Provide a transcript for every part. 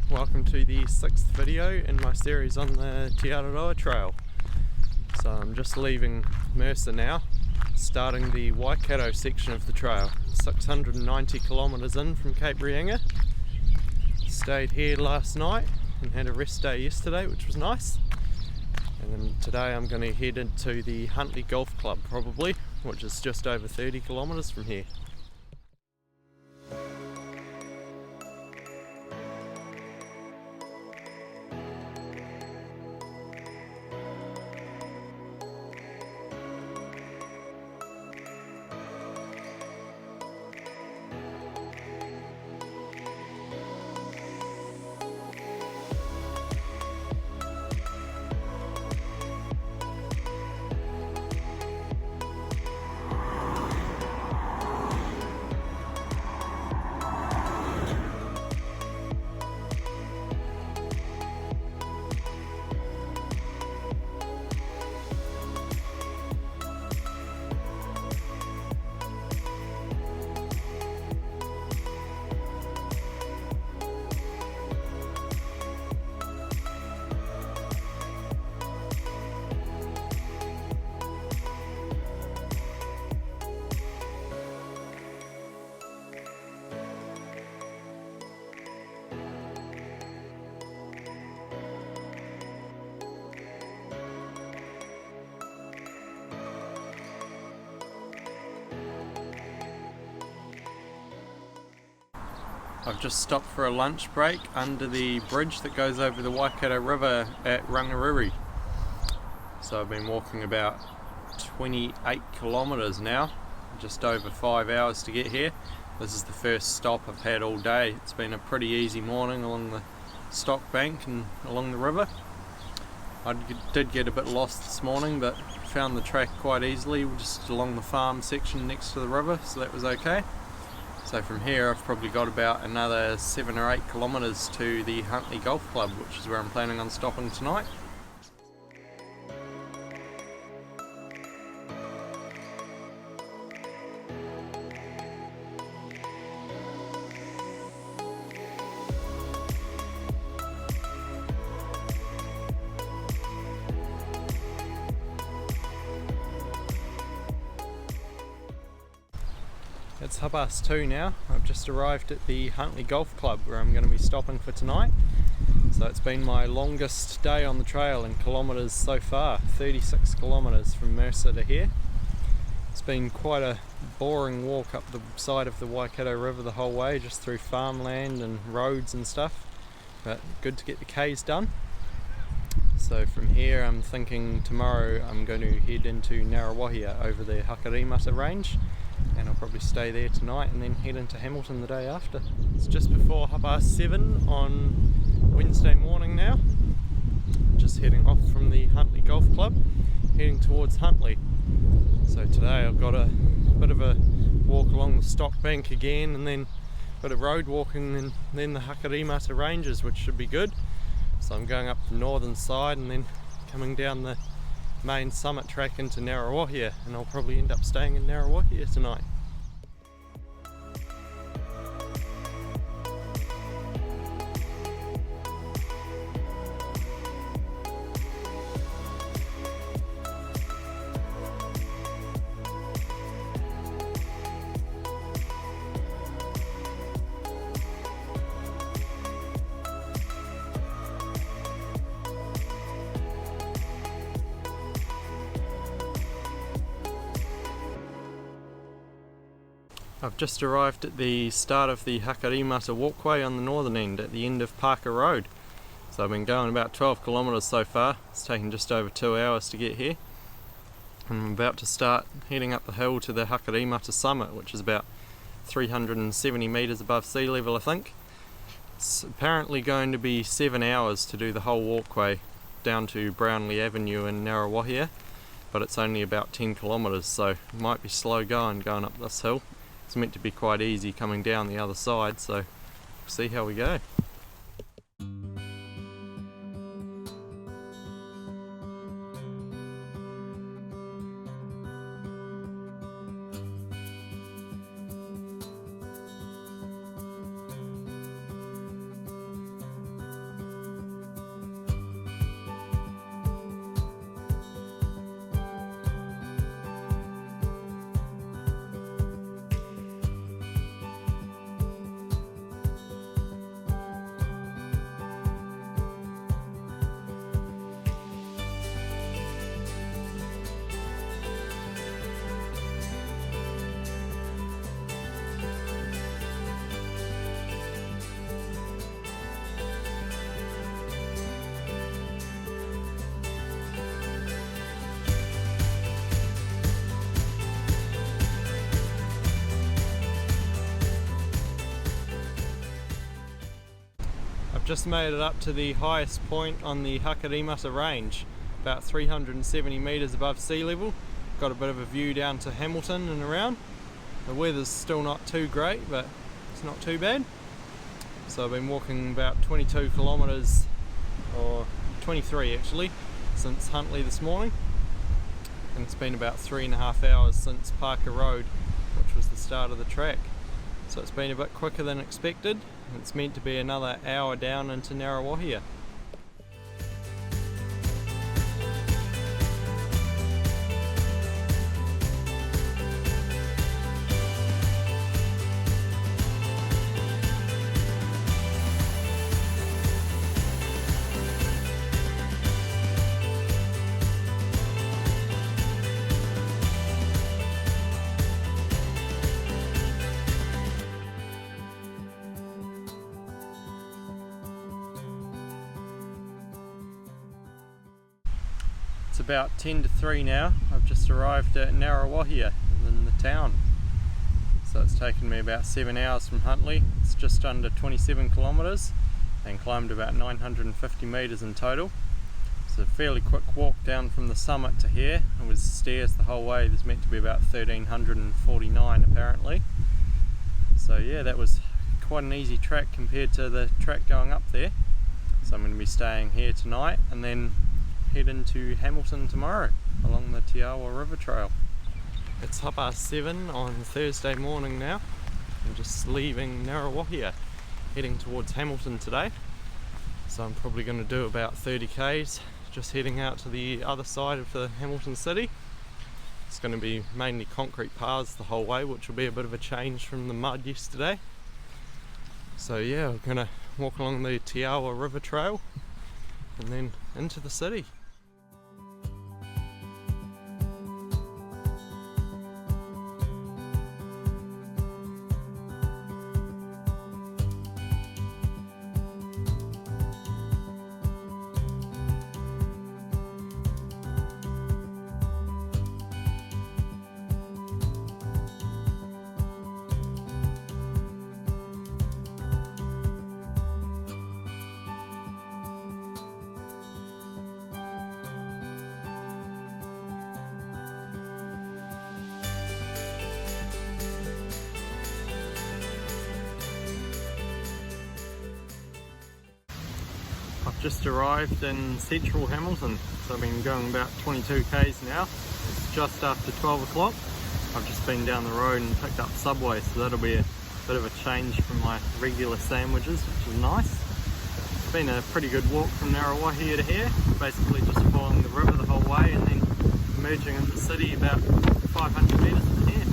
welcome to the 6th video in my series on the Te Araroa Trail. So I'm just leaving Mercer now, starting the Waikato section of the trail, 690 kilometres in from Cape Reinga. Stayed here last night and had a rest day yesterday, which was nice. And then today I'm going to head into the Huntly Golf Club probably, which is just over 30 kilometres from here. I've just stopped for a lunch break under the bridge that goes over the Waikato River at Ngāruawāhia. So I've been walking about 28 kilometres now, just over 5 hours to get here. This is the first stop I've had all day. It's been a pretty easy morning along the stock bank and along the river. I did get a bit lost this morning, but found the track quite easily just along the farm section next to the river, so that was okay. So from here I've probably got about another 7 or 8 kilometres to the Huntly Golf Club, which is where I'm planning on stopping tonight. It's 2:30 now. I've just arrived at the Huntly Golf Club where I'm going to be stopping for tonight. So it's been my longest day on the trail in kilometres so far, 36 kilometres from Mercer to here. It's been quite a boring walk up the side of the Waikato River the whole way, just through farmland and roads and stuff, but good to get the Ks done. So from here I'm thinking tomorrow I'm going to head into Ngāruawāhia over the Hakarimata Range, and I'll probably stay there tonight and then head into Hamilton the day after. It's just before 7:30 on Wednesday morning now. Just heading off from the Huntly Golf Club, heading towards Huntly. So today I've got a bit of a walk along the stock bank again, and then a bit of road walking, and then the Hakarimata Ranges, which should be good. So I'm going up the northern side and then coming down the main summit track into Ngāruawāhia, and I'll probably end up staying in Ngāruawāhia tonight. I've just arrived at the start of the Hakarimata walkway on the northern end, at the end of Parker Road. So I've been going about 12 kilometres so far. It's taken just over 2 hours to get here. I'm about to start heading up the hill to the Hakarimata summit, which is about 370 metres above sea level, I think. It's apparently going to be 7 hours to do the whole walkway down to Brownlee Avenue in Ngāruawāhia, but it's only about 10 kilometres, so it might be slow going up this hill. It's meant to be quite easy coming down the other side, so we'll see how we go. Just made it up to the highest point on the Hakarimata Range, about 370 metres above sea level. Got a bit of a view down to Hamilton and around. The weather's still not too great, but it's not too bad. So I've been walking about 22 kilometres, or 23 actually, since Huntly this morning. And it's been about 3.5 hours since Parker Road, which was the start of the track. So it's been a bit quicker than expected. It's meant to be another hour down into Ngāruawāhia. It's about 10 to 3 now. I've just arrived at Ngāruawāhia in the town. So it's taken me about 7 hours from Huntly. It's just under 27 kilometres and climbed about 950 metres in total. It's a fairly quick walk down from the summit to here. It was stairs the whole way. There's meant to be about 1349 apparently. So yeah, that was quite an easy track compared to the track going up there. So I'm going to be staying here tonight and then head into Hamilton tomorrow along the Te Araroa River Trail. It's 7:30 on Thursday morning now. I'm just leaving Ngāruawāhia, heading towards Hamilton today. So I'm probably going to do about 30 k's, just heading out to the other side of the Hamilton city. It's going to be mainly concrete paths the whole way, which will be a bit of a change from the mud yesterday. So yeah, we're going to walk along the Te Araroa River Trail and then into the city. I've just arrived in central Hamilton, so I've been going about 22 k's now. It's just after 12 o'clock. I've just been down the road and picked up Subway, so that'll be a bit of a change from my regular sandwiches, which is nice. It's been a pretty good walk from Ngāruawāhia to here, basically just following the river the whole way and then emerging into the city about 500 metres from here.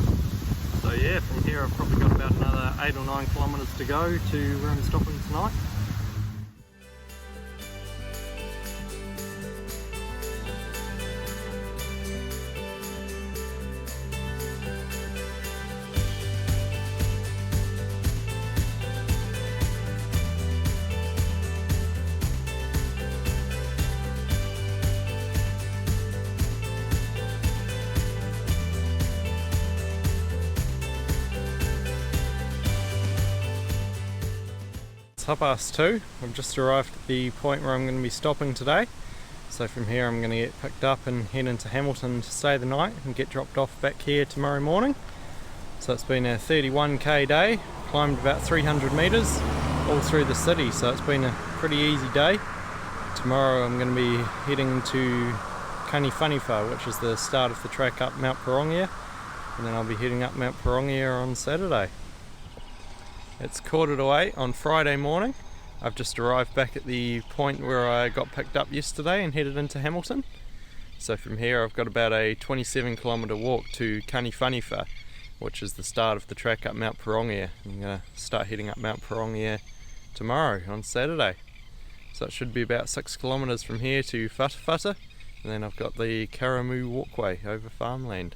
So yeah, from here I've probably got about another 8 or 9 kilometres to go to where I'm stopping tonight. It's 2:30. I've just arrived at the point where I'm going to be stopping today. So from here I'm going to get picked up and head into Hamilton to stay the night and get dropped off back here tomorrow morning. So it's been a 31k day, climbed about 300 metres all through the city, so it's been a pretty easy day. Tomorrow I'm going to be heading to Kaniwhaniwha, which is the start of the track up Mt Pirongia, and then I'll be heading up Mt Pirongia on Saturday. It's 7:45 on Friday morning. I've just arrived back at the point where I got picked up yesterday and headed into Hamilton. So from here I've got about a 27 kilometre walk to Kaniwhaniwha, which is the start of the track up Mt Pirongia. I'm going to start heading up Mt Pirongia tomorrow on Saturday. So it should be about 6 kilometres from here to Footpaths, and then I've got the Karamu walkway over farmland.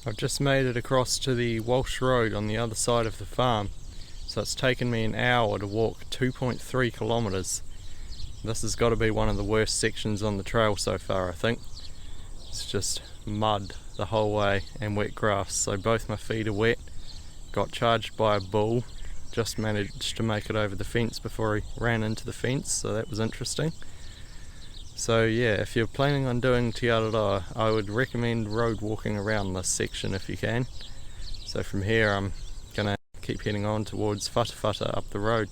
I've just made it across to the Walsh Road on the other side of the farm. So it's taken me an hour to walk 2.3 kilometres. This has got to be one of the worst sections on the trail so far, I think. It's just mud the whole way and wet grass, so both my feet are wet. Got charged by a bull, just managed to make it over the fence before he ran into the fence, so that was interesting. So yeah, if you're planning on doing Te Araroa, I would recommend road walking around this section if you can. So from here I'm gonna keep heading on towards Whatawhata up the road.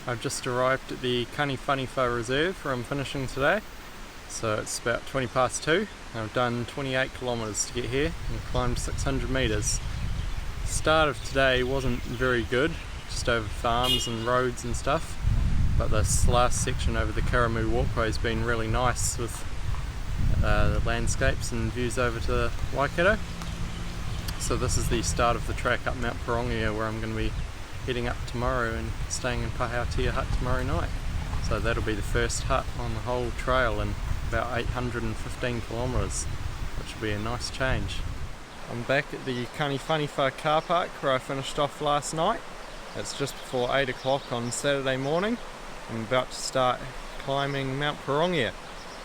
I've just arrived at the Kaniwhaniwha Reserve where I'm finishing today. So it's about 20 past 2. I've done 28 kilometres to get here and climbed 600 metres. The start of today wasn't very good, just over farms and roads and stuff. But this last section over the Karamu walkway has been really nice with the landscapes and views over to Waikato. So this is the start of the track up Mt Pirongia where I'm going to be heading up tomorrow and staying in Pahautea Hut tomorrow night. So that'll be the first hut on the whole trail in about 815 kilometres, which will be a nice change. I'm back at the Kaniwhaniwha car park where I finished off last night. It's just before 8 o'clock on Saturday morning. I'm about to start climbing Mt Pirongia,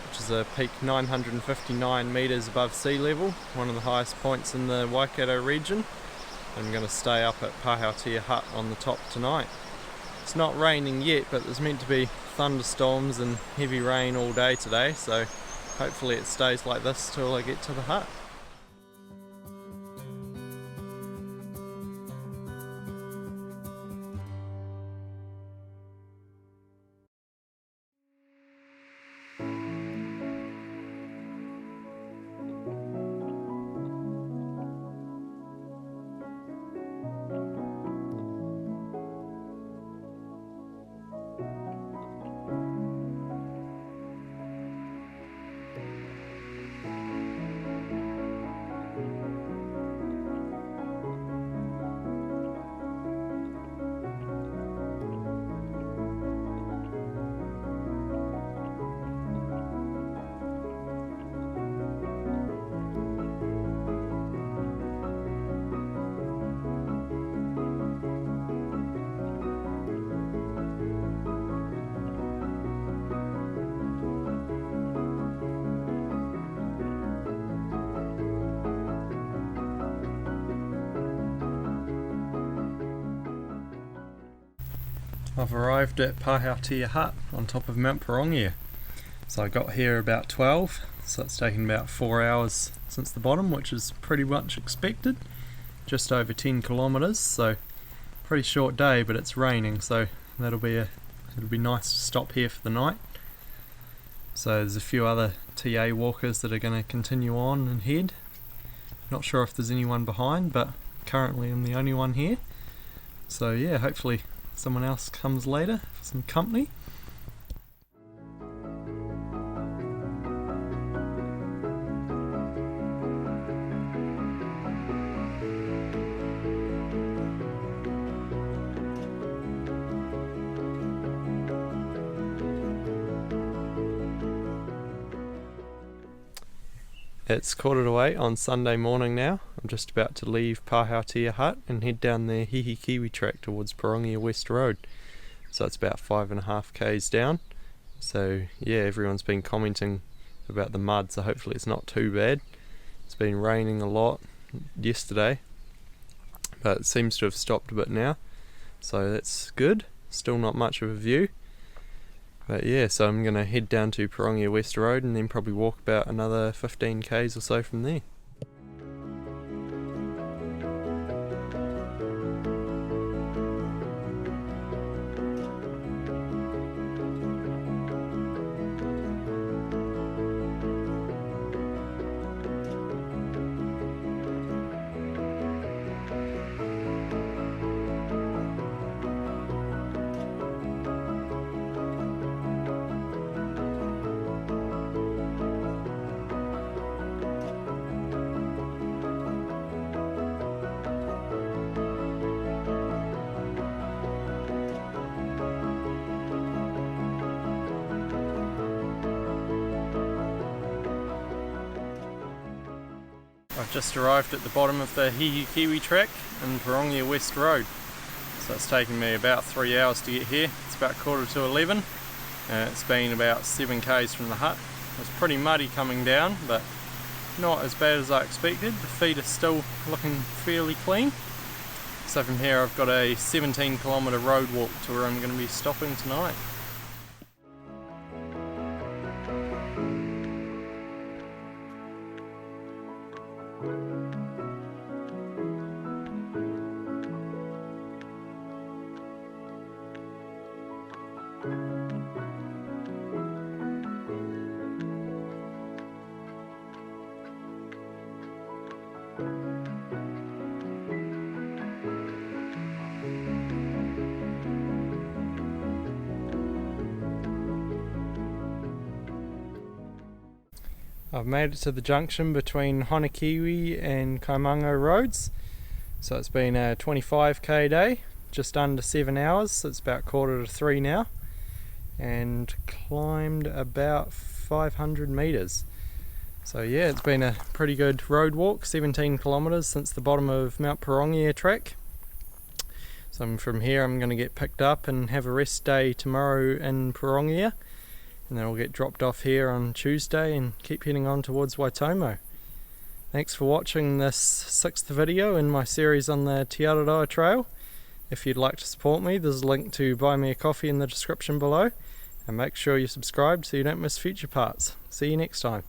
which is a peak 959 metres above sea level, one of the highest points in the Waikato region. I'm going to stay up at Pahautea Hut on the top tonight. It's not raining yet, but there's meant to be thunderstorms and heavy rain all day today, so hopefully it stays like this till I get to the hut. I've arrived at Pahautea Hut on top of Mt Pirongia. So I got here about 12, so it's taken about 4 hours since the bottom, which is pretty much expected. Just over 10 kilometres, so pretty short day, but it's raining, so it'll be nice to stop here for the night. So there's a few other TA walkers that are going to continue on and head. Not sure if there's anyone behind, but currently I'm the only one here. So yeah, hopefully someone else comes later for some company. It's 7:45 on Sunday morning now. I'm just about to leave Pahautea Hut and head down the Honikiwi track towards Pirongia West Road. So it's about 5.5 k's down. So yeah, everyone's been commenting about the mud, so hopefully it's not too bad. It's been raining a lot yesterday, but it seems to have stopped a bit now. So that's good. Still not much of a view. But yeah, so I'm going to head down to Pirongia West Road and then probably walk about another 15 k's or so from there. I've just arrived at the bottom of the Honikiwi track in Pirongia West Road. So it's taken me about 3 hours to get here. It's about 11:15. It's been about 7 k's from the hut. It was pretty muddy coming down, but not as bad as I expected. The feet are still looking fairly clean. So from here I've got a 17-kilometre road walk to where I'm going to be stopping tonight. I've made it to the junction between Honikiwi and Kaimanga roads. So it's been a 25k day, just under 7 hours, so it's about 2:45 now, and climbed about 500 metres. So yeah, it's been a pretty good road walk, 17 kilometres since the bottom of Mt Pirongia track. So from here I'm going to get picked up and have a rest day tomorrow in Pirongia. And then we'll get dropped off here on Tuesday and keep heading on towards Waitomo. Thanks for watching this 6th video in my series on the Te Araroa Trail. If you'd like to support me, there's a link to buy me a coffee in the description below. And make sure you subscribe so you don't miss future parts. See you next time.